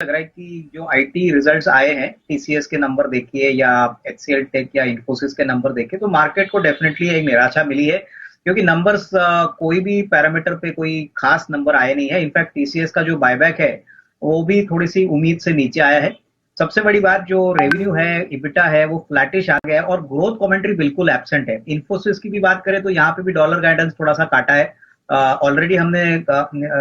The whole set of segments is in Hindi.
लग रहा है कि जो आईटी रिजल्ट्स आए हैं, टीसीएस के नंबर देखिए या एचसीएल टेक या इन्फोसिस के नंबर देखिए, तो मार्केट को डेफिनेटली एक निराशा मिली है। क्योंकि नंबर्स कोई भी पैरामीटर पे कोई खास नंबर आए नहीं है। इनफैक्ट टीसीएस का जो बायबैक है वो भी थोड़ी सी उम्मीद से नीचे आया है। सबसे बड़ी बात, जो रेवेन्यू है, इबिटा है, वो फ्लैटिश आ गया है और ग्रोथ कमेंट्री बिल्कुल एब्सेंट है। इन्फोसिस की भी बात करें तो यहाँ पे भी डॉलर गाइडेंस थोड़ा सा काटा है। ऑलरेडी हमने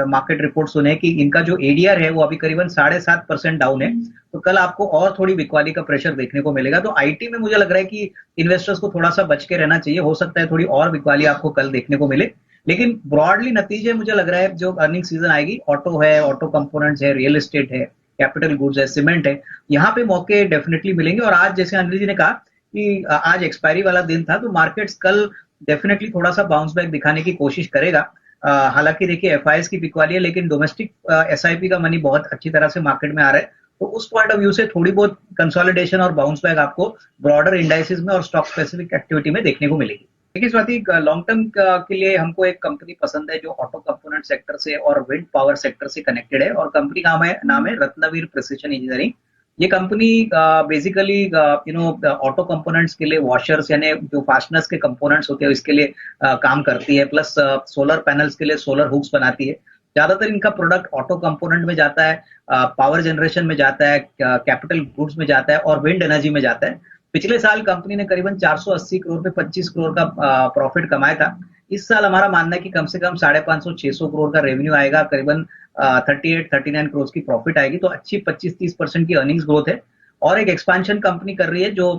मार्केट रिपोर्ट सुने कि इनका जो एडीआर है वो अभी करीबन 7.5% डाउन है। तो कल आपको और थोड़ी बिकवाली का प्रेशर देखने को मिलेगा। तो आईटी में मुझे लग रहा है कि इन्वेस्टर्स को थोड़ा सा बच के रहना चाहिए। हो सकता है थोड़ी और बिकवाली आपको कल देखने को मिले। लेकिन ब्रॉडली नतीजे मुझे लग रहा है जो अर्निंग सीजन आएगी, ऑटो है, ऑटो कंपोनेंट्स है, रियल एस्टेट है, कैपिटल गुड्स है, सीमेंट है, यहाँ पे मौके डेफिनेटली मिलेंगे। और आज जैसे अनिल जी ने कहा कि आज एक्सपायरी वाला दिन था, तो मार्केट्स कल डेफिनेटली थोड़ा सा बाउंस बैक दिखाने की कोशिश करेगा। हालांकि देखिए एफआईएस की बिकवाली है, लेकिन डोमेस्टिक एसआईपी का मनी बहुत अच्छी तरह से मार्केट में आ रहा है। तो उस पॉइंट ऑफ व्यू से थोड़ी बहुत कंसोलिडेशन और बाउंस बैक आपको ब्रॉडर इंडाइसिस में और स्टॉक स्पेसिफिक एक्टिविटी में देखने को मिलेगी। देखिए स्वाति, लॉन्ग टर्म के लिए हमको एक कंपनी पसंद है जो ऑटो कंपोनेंट सेक्टर से और विंड पावर सेक्टर से कनेक्टेड है, और कंपनी का नाम है रत्नवीर प्रिसिशन इंजीनियरिंग। ये कंपनी बेसिकली ऑटो कंपोनेंट्स के लिए वॉशर्स यानी जो फास्टनर्स के कंपोनेंट्स होते हैं इसके लिए काम करती है, प्लस सोलर पैनल्स के लिए सोलर हुक्स बनाती है। ज्यादातर इनका प्रोडक्ट ऑटो कंपोनेंट में जाता है, पावर जनरेशन में जाता है, कैपिटल गुड्स में जाता है और विंड एनर्जी में जाता है। पिछले साल कंपनी ने करीबन 480 करोड़ पे 25 करोड़ का प्रॉफिट कमाया था। इस साल हमारा मानना है कि कम से कम 550-600 करोड़ का रेवेन्यू आएगा, करीबन 38-39 करोड़ की प्रॉफिट आएगी। तो अच्छी 25-30% की अर्निंग्स ग्रोथ है। और एक एक्सपेंशन कंपनी कर रही है जो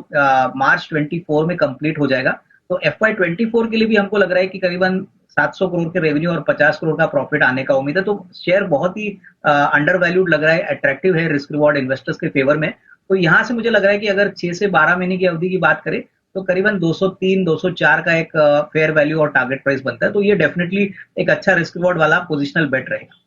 मार्च 24 में कंप्लीट हो जाएगा। तो FY24 के लिए भी हमको लग रहा है कि करीबन 700 करोड़ के रेवेन्यू और 50 करोड़ का प्रॉफिट आने का उम्मीद है। तो शेयर बहुत ही अंडर वैल्यूड लग रहा है, अट्रैक्टिव है रिस्क रिवॉर्ड इन्वेस्टर्स के फेवर में। तो यहां से मुझे लग रहा है कि अगर 6 से 12 महीने की अवधि की बात करें तो करीबन 203-204 का एक फेयर वैल्यू और टारगेट प्राइस बनता है। तो ये डेफिनेटली एक अच्छा रिस्क रिवॉर्ड वाला पोजिशनल बेट रहेगा।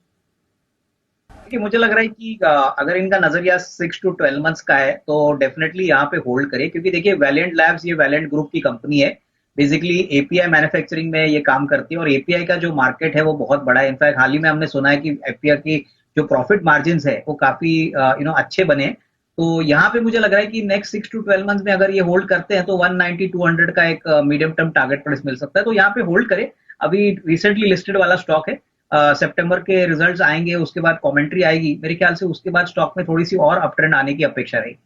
कि मुझे लग रहा है कि अगर इनका नजरिया 6 to 12 मंथ्स का है तो डेफिनेटली यहाँ पे होल्ड करिए। क्योंकि देखिए वैलिएंट लैब्स ये वैलिएंट ग्रुप की कंपनी है। बेसिकली एपीआई मैन्युफैक्चरिंग में ये काम करती है और एपीआई का जो मार्केट है वो बहुत बड़ा है। इनफैक्ट हाल ही में हमने सुना है कि एपीआई की जो प्रॉफिट मार्जिन है वो काफी अच्छे बने। तो यहाँ पे मुझे लग रहा है कि नेक्स्ट 6 to 12 मंथ्स में अगर ये होल्ड करते हैं तो 190-200 का एक मीडियम टर्म टारगेट प्राइस मिल सकता है। तो यहाँ पे होल्ड करें। अभी रिसेंटली लिस्टेड वाला स्टॉक है। सितंबर के रिजल्ट्स आएंगे, उसके बाद कमेंट्री आएगी, मेरे ख्याल से उसके बाद स्टॉक में थोड़ी सी और अप ट्रेंड आने की अपेक्षा रहेगी।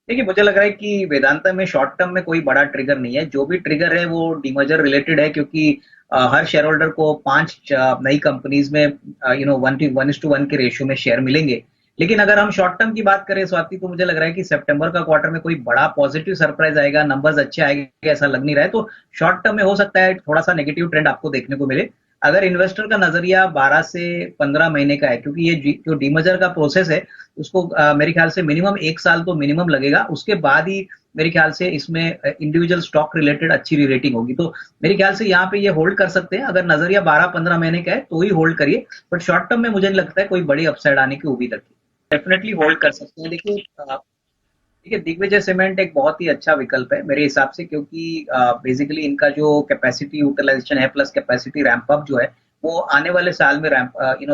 देखिए मुझे लग रहा है कि वेदांता में शॉर्ट टर्म में कोई बड़ा ट्रिगर नहीं है। जो भी ट्रिगर है वो डीमर्जर रिलेटेड है, क्योंकि हर शेयर होल्डर को 5 नई कंपनीज में 1:1 के रेशियो में शेयर मिलेंगे। लेकिन अगर हम शॉर्ट टर्म की बात करें स्वाति, तो मुझे लग रहा है कि सितंबर का क्वार्टर में कोई बड़ा पॉजिटिव सरप्राइज आएगा, नंबर्स अच्छे आएंगे ऐसा लग नहीं रहा है। तो शॉर्ट टर्म में हो सकता है थोड़ा सा नेगेटिव ट्रेंड आपको देखने को मिले। अगर इन्वेस्टर का नजरिया 12 से 15 महीने का है, क्योंकि ये जो डीमर्जर का प्रोसेस है उसको मेरे ख्याल से मिनिमम 1 साल तो मिनिमम लगेगा। उसके बाद ही मेरे ख्याल से इसमें इंडिविजुअल स्टॉक रिलेटेड अच्छी रेटिंग होगी। तो मेरे ख्याल से यहाँ पे ये होल्ड कर सकते हैं। अगर नजरिया 12-15 महीने का है तो ही होल्ड करिए। बट शॉर्ट टर्म में मुझे नहीं लगता है कोई बड़ी अपसाइड आने की उम्मीद रखी। डेफिनेटली होल्ड कर सकते हैं। देखिए देखिए दिग्विजय सीमेंट एक बहुत ही अच्छा विकल्प है मेरे हिसाब से, क्योंकि बेसिकली इनका जो कैपेसिटी यूटिलाइजेशन है प्लस कैपेसिटी रैंप अप जो है वो आने वाले साल में रैंप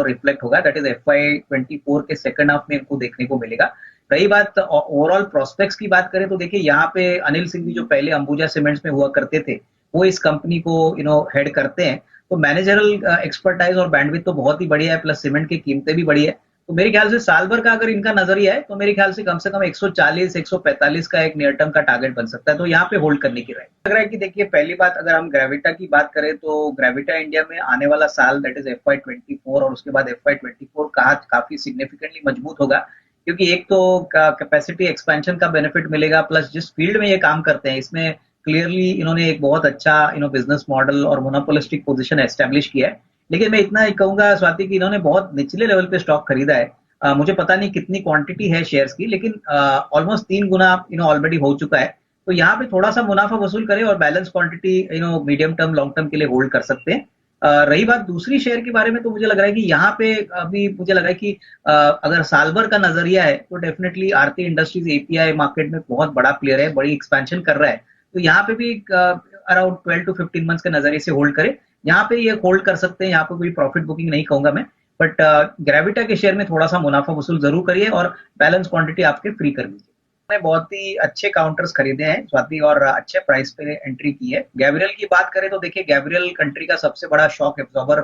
रिफ्लेक्ट होगा। दैट इज FY24 के सेकंड हाफ में इनको देखने को मिलेगा। रही बात ओवरऑल प्रोस्पेक्ट्स की बात करें तो देखिए यहाँ पे अनिल सिंह भी जो पहले अंबुजा सीमेंट्स में हुआ करते थे वो इस कंपनी को हेड करते हैं। तो मैनेजरल एक्सपर्टाइज और बैंडविड्थ तो बहुत ही बढ़िया है, प्लस सीमेंट की कीमतें भी बढ़िया है। तो मेरे ख्याल से साल भर का अगर इनका नजरिया है तो मेरे ख्याल से कम 140-145 का एक नियर टर्म का टारगेट बन सकता है। तो यहाँ पे होल्ड करने की राय लग रहा है कि देखिए पहली बात, अगर हम ग्रेविटा की बात करें तो ग्रेविटा इंडिया में आने वाला साल दैट इज FY24 और उसके बाद FY24 काफी सिग्निफिकेंटली मजबूत होगा। क्योंकि एक तो कैपेसिटी एक्सपेंशन का बेनिफिट मिलेगा, प्लस जिस फील्ड में ये काम करते हैं इसमें क्लियरली इन्होंने एक बहुत अच्छा बिजनेस मॉडल और मोनोपोलिस्टिक पोजीशन एस्टेब्लिश किया है। लेकिन मैं इतना ही कहूंगा स्वाति कि इन्होंने बहुत निचले लेवल पे स्टॉक खरीदा है। मुझे पता नहीं कितनी क्वांटिटी है शेयर्स की, लेकिन ऑलमोस्ट 3 गुना ऑलरेडी हो चुका है। तो यहाँ पे थोड़ा सा मुनाफा वसूल करें और balance quantity medium term long term के लिए होल्ड कर सकते हैं। रही बात दूसरी शेयर के बारे में, तो मुझे लग रहा है कि यहाँ पे अभी मुझे लग रहा है कि अगर साल भर का नजरिया है तो डेफिनेटली आरती इंडस्ट्रीज एपीआई मार्केट में बहुत बड़ा प्लेयर है, बड़ी एक्सपेंशन कर रहा है। तो यहाँ पे भी अराउंड 12 to 15 मंथ्स के नजरिए से होल्ड करें। यहाँ पे ये होल्ड कर सकते हैं। यहाँ पे कोई प्रॉफिट बुकिंग नहीं कहूंगा मैं। बट ग्रेविटा के शेयर में थोड़ा सा मुनाफा वसूल जरूर करिए और बैलेंस क्वांटिटी आपके फ्री कर दीजिए। मैंने बहुत ही अच्छे काउंटर्स खरीदे हैं स्वाति और अच्छे प्राइस पे एंट्री की है। गैब्रियल की बात करें तो देखिए गैब्रियल कंट्री का सबसे बड़ा शॉक एब्जॉर्बर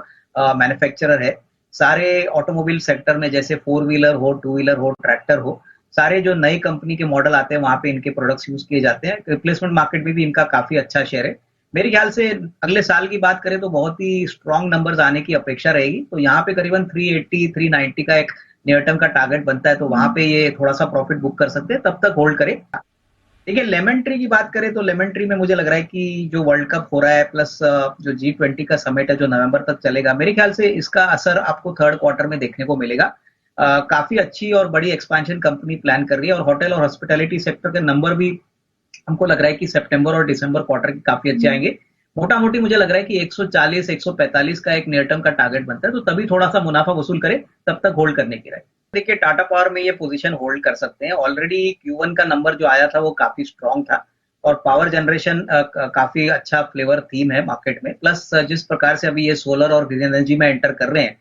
मैन्युफैक्चरर है। सारे ऑटोमोबाइल सेक्टर में जैसे फोर व्हीलर हो, टू व्हीलर हो, ट्रैक्टर हो, सारे जो नई कंपनी के मॉडल आते हैं वहां पे इनके प्रोडक्ट्स यूज किए जाते हैं। रिप्लेसमेंट मार्केट में भी इनका काफी अच्छा शेयर है। मेरे ख्याल से अगले साल की बात करें तो बहुत ही स्ट्रॉन्ग नंबर्स आने की अपेक्षा रहेगी। तो यहाँ पे करीबन 380 390 का एक नियर टर्म का टारगेट बनता है, तो वहां पे ये थोड़ा सा प्रॉफिट बुक कर सकते हैं, तब तक होल्ड करें। देखिए लेमन ट्री की बात करें तो लेमन ट्री में मुझे लग रहा है कि जो वर्ल्ड कप हो रहा है प्लस जो G20 का समिट है जो नवंबर तक चलेगा, मेरे ख्याल से इसका असर आपको थर्ड क्वार्टर में देखने को मिलेगा। काफी अच्छी और बड़ी एक्सपेंशन कंपनी प्लान कर रही है और होटल और हॉस्पिटैलिटी सेक्टर के नंबर भी हमको लग रहा है कि सितंबर और दिसंबर क्वार्टर के काफी अच्छे आएंगे। मोटा मोटी मुझे लग रहा है कि 140 145 का एक नियर टर्म का टारगेट बनता है, तो तभी थोड़ा सा मुनाफा वसूल करे, तब तक होल्ड करने की राय। देखिए टाटा पावर में ये पोजीशन होल्ड कर सकते हैं। ऑलरेडी Q1 का नंबर जो आया था वो काफी स्ट्रांग था और पावर जनरेशन काफी अच्छा फ्लेवर थीम है मार्केट में। प्लस जिस प्रकार से अभी ये सोलर और ग्रीन एनर्जी में एंटर कर रहे हैं,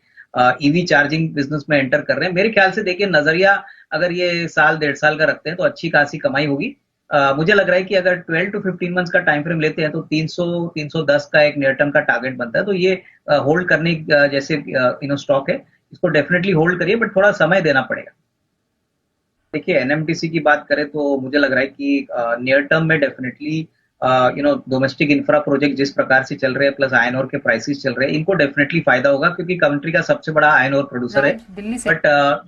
ईवी चार्जिंग बिजनेस में एंटर कर रहे हैं, मेरे ख्याल से देखिए नजरिया अगर ये साल 1.5 साल का रखते हैं तो अच्छी खासी कमाई होगी। मुझे लग रहा है कि अगर 12 to 15 मंथ्स का टाइम फ्रेम लेते हैं तो 300 310 का एक नियर टर्म का टारगेट बनता है, तो ये होल्ड करने जैसे स्टॉक है, इसको डेफिनेटली होल्ड करिए, बट थोड़ा समय देना पड़ेगा। देखिए एनएमडीसी की बात करें तो मुझे लग रहा है कि नियर टर्म में डेफिनेटली डोमेस्टिक इंफ्रा प्रोजेक्ट जिस प्रकार से चल रहे हैं प्लस आयन और के प्राइसेस चल रहे हैं, इनको डेफिनेटली फायदा होगा क्योंकि कंट्री का सबसे बड़ा आयन और प्रोड्यूसर है। बट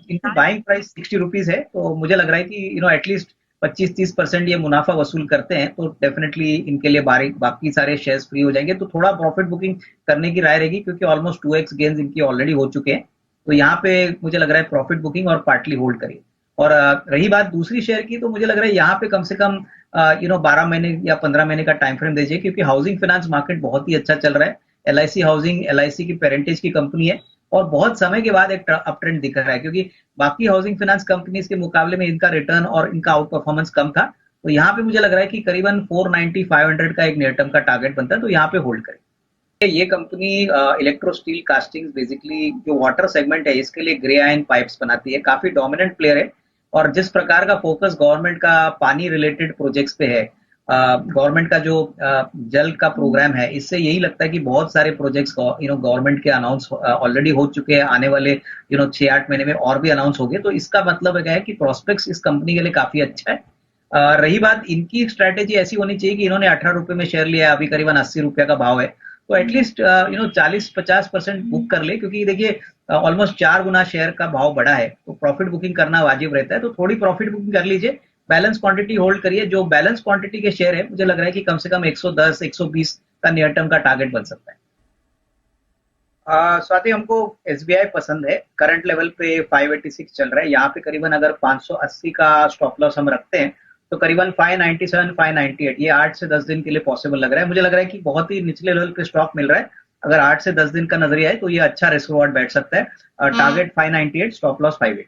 इनकी बाइंग प्राइस 60 रुपीज है, तो मुझे लग रहा है कि एटलीस्ट 25-30% ये मुनाफा वसूल करते हैं तो डेफिनेटली इनके लिए बाकी सारे शेयर्स फ्री हो जाएंगे, तो थोड़ा प्रॉफिट बुकिंग करने की राय रहेगी क्योंकि ऑलमोस्ट 2x गेन्स इनकी ऑलरेडी हो चुके हैं। तो यहाँ पे मुझे लग रहा है प्रॉफिट बुकिंग और पार्टली होल्ड करिए। और रही बात दूसरी शेयर की, तो मुझे लग रहा है यहाँ पे कम से कम 12 महीने या 15 महीने का टाइम फ्रेम दीजिए क्योंकि हाउसिंग फाइनेंस मार्केट बहुत ही अच्छा चल रहा है। LIC हाउसिंग LIC की पेरेंटेज की कंपनी है और बहुत समय के बाद एक अप ट्रेंड दिख रहा है क्योंकि बाकी हाउसिंग फाइनेंस कंपनीज के मुकाबले में इनका रिटर्न और इनका आउट परफॉर्मेंस कम था। तो यहाँ पे मुझे लग रहा है कि करीबन 490 500 का एक नियर टर्म का टारगेट बनता है, तो यहाँ पे होल्ड करें। ये company electro steel casting basically जो वाटर सेगमेंट है इसके लिए ग्रे आयन पाइप्स बनाती है, काफी डोमिनेंट प्लेयर है। और जिस प्रकार का फोकस गवर्नमेंट का पानी रिलेटेड प्रोजेक्ट्स पे है, गवर्नमेंट का जो जल का प्रोग्राम है, इससे यही लगता है कि बहुत सारे प्रोजेक्ट्स गवर्नमेंट के अनाउंस ऑलरेडी हो चुके हैं, आने वाले 6-8 महीने में और भी अनाउंस हो गए। तो इसका मतलब है कि प्रोस्पेक्ट्स इस कंपनी के लिए काफी अच्छा है। रही बात इनकी स्ट्रैटेजी ऐसी होनी चाहिए कि इन्होंने 18 रुपए में शेयर लिया है, अभी करीबन 80 रुपए का भाव है, तो एटलीस्ट 40-50% बुक कर ले क्योंकि देखिए ऑलमोस्ट 4 गुना शेयर का भाव बढ़ा है, तो प्रॉफिट बुकिंग करना वाजिब रहता है। तो थोड़ी प्रॉफिट बुकिंग कर लीजिए, बैलेंस क्वांटिटी होल्ड करिए। जो बैलेंस क्वांटिटी के शेयर है मुझे लग रहा है कि कम से कम 110-120 का नियर टर्म का टारगेट बन सकता है। स्वाति हमको SBI पसंद है, करंट लेवल पे 586 चल रहा है, यहाँ पे करीबन अगर 580 का स्टॉप लॉस हम रखते हैं तो करीबन 597 598 ये 8 से 10 दिन के लिए पॉसिबल लग रहा है। मुझे लग रहा है कि बहुत ही निचले लेवल पे स्टॉक मिल रहा है, अगर 8 से 10 दिन का नजरिया है तो ये अच्छा रिस्क रिवॉर्ड बैठ सकता है। Target 598, stop loss 580।